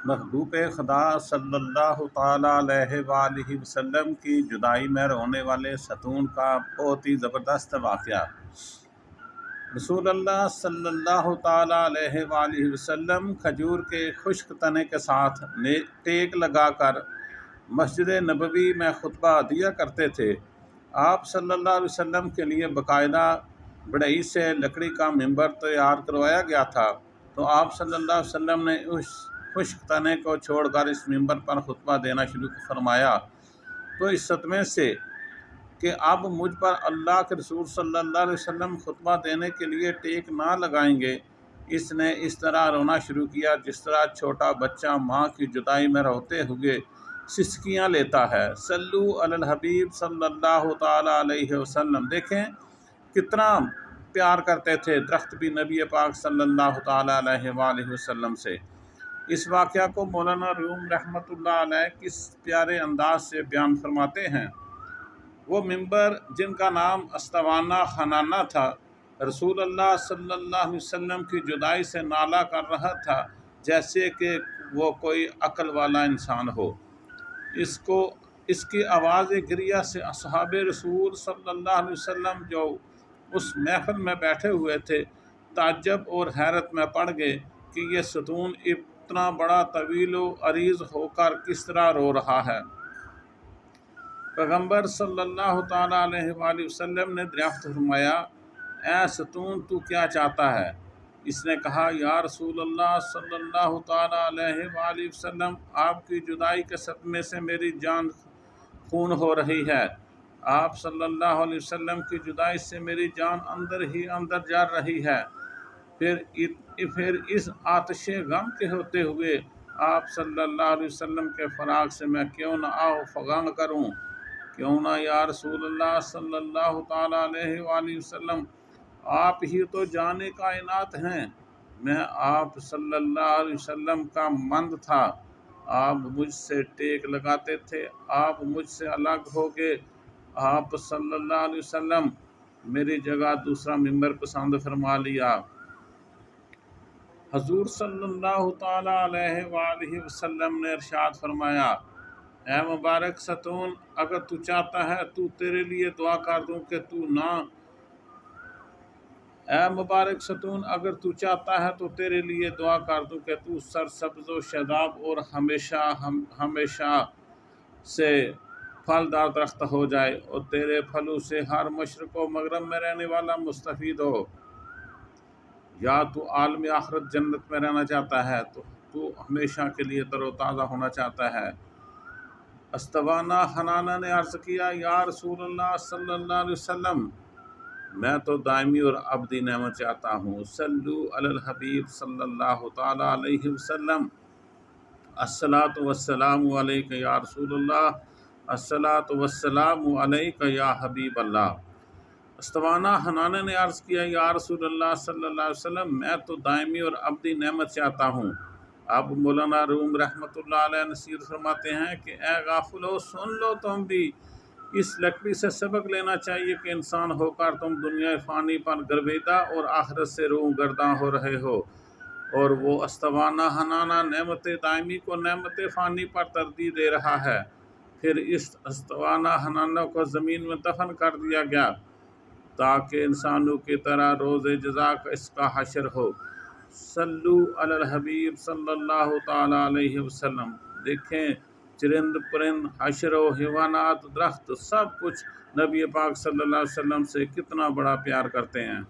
محبوب خدا صلی اللہ تعالیٰ علیہ وآلہ وسلم کی جدائی میں رونے والے ستون کا بہت ہی زبردست واقعہ۔ رسول اللہ صلی اللہ تعالیٰ علیہ وآلہ وسلم کھجور کے خشک تنے کے ساتھ ٹیک لگا کر مسجد نبوی میں خطبہ دیا کرتے تھے۔ آپ صلی اللہ علیہ وسلم کے لیے باقاعدہ بڑھئی سے لکڑی کا ممبر تیار کروایا گیا تھا، تو آپ صلی اللہ علیہ وسلم نے اس خشک تنے کو چھوڑ کر اس ممبر پر خطبہ دینا شروع فرمایا۔ تو اس صدمے سے کہ اب مجھ پر اللہ کے رسول صلی اللہ علیہ وسلم خطبہ دینے کے لیے ٹیک نہ لگائیں گے، اس نے اس طرح رونا شروع کیا جس طرح چھوٹا بچہ ماں کی جدائی میں روتے ہوئے سسکیاں لیتا ہے۔ صلو علی الحبیب صلی اللہ تعالیٰ علیہ وسلم۔ دیکھیں کتنا پیار کرتے تھے درخت بھی نبی پاک صلی اللہ تعالیٰ علیہ وآلہ وسلم سے۔ اس واقعہ کو مولانا روم رحمۃ اللہ علیہ کس پیارے انداز سے بیان فرماتے ہیں۔ وہ ممبر جن کا نام استوانہ خنانہ تھا، رسول اللہ صلی اللہ علیہ وسلم کی جدائی سے نالہ کر رہا تھا جیسے کہ وہ کوئی عقل والا انسان ہو۔ اس کی آواز گریہ سے اصحاب رسول صلی اللہ علیہ وسلم جو اس محفل میں بیٹھے ہوئے تھے تعجب اور حیرت میں پڑ گئے کہ یہ ستون اتنا بڑا طویل و عریض ہو کر کس طرح رو رہا ہے۔ پیغمبر صلی اللہ تعالیٰ علیہ وآلہ وسلم نے دریافت فرمایا، اے ستون تو کیا چاہتا ہے؟ اس نے کہا، یا رسول اللہ صلی اللہ تعالیٰ علیہ وآلہ وسلم، آپ کی جدائی کے صدمے سے میری جان خون ہو رہی ہے۔ آپ صلی اللہ علیہ وسلم کی جدائی سے میری جان اندر ہی اندر جا رہی ہے۔ پھر اس آتش غم کے ہوتے ہوئے آپ صلی اللہ علیہ وسلم کے فراق سے میں کیوں نہ فغاں کروں؟ کیوں نہ یا رسول اللہ صلی اللہ تعالیٰ علیہ وآلہ وسلم، آپ ہی تو جان کائنات ہیں۔ میں آپ صلی اللہ علیہ وسلم کا مند تھا، آپ مجھ سے ٹیک لگاتے تھے، آپ مجھ سے الگ ہو گئے۔ آپ صلی اللہ علیہ وسلم میری جگہ دوسرا ممبر پسند فرما لیا۔ حضور صلی اللہ تعالیٰ علیہ وآلہ وسلم نے ارشاد فرمایا، اے مبارک ستون، اگر تو چاہتا ہے تو تیرے لیے دعا کر دوں کہ تو نہ اے مبارک ستون اگر تو چاہتا ہے تو تیرے لیے دعا کر دوں کہ تو سرسبز و شاداب اور ہمیشہ سے پھلدار درخت ہو جائے، اور تیرے پھلوں سے ہر مشرق و مغرب میں رہنے والا مستفید ہو۔ یا تو عالم آخرت جنت میں رہنا چاہتا ہے تو ہمیشہ کے لیے تر و تازہ ہونا چاہتا ہے۔ استوانہ خنانہ نے عرض کیا، یا رسول اللہ صلی اللہ علیہ وسلم، میں تو دائمی اور ابدی نعمت چاہتا ہوں۔ صلو علی الحبیب صلی اللہ تعالیٰ علیہ وسلم۔ الصلاۃ والسلام علیک یا رسول اللہ، الصلاۃ والسلام علیک یا حبیب اللہ۔ استوانہ خنانہ نے عرض کیا، یا رسول اللہ صلی اللہ علیہ وسلم، میں تو دائمی اور ابدی نعمت چاہتا ہوں۔ اب مولانا روم رحمۃ اللہ علیہ نصیحت فرماتے ہیں کہ اے غافلو، سن لو تم بھی، اس لکڑی سے سبق لینا چاہیے کہ انسان ہو کر تم دنیا فانی پر گرویدہ اور آخرت سے روح گرداں ہو رہے ہو، اور وہ استوانہ خنانہ نعمت دائمی کو نعمت فانی پر ترجیح دے رہا ہے۔ پھر اس استوانہ خنانہ کو زمین میں دفن کر دیا گیا تاکہ انسانوں کی طرح روز جزا کا اس کا حشر ہو۔ صلو علی الحبیب صلی اللہ تعالیٰ علیہ وسلم۔ دیکھیں چرند پرند، حشر و حیوانات، درخت، سب کچھ نبی پاک صلی اللہ علیہ وسلم سے کتنا بڑا پیار کرتے ہیں۔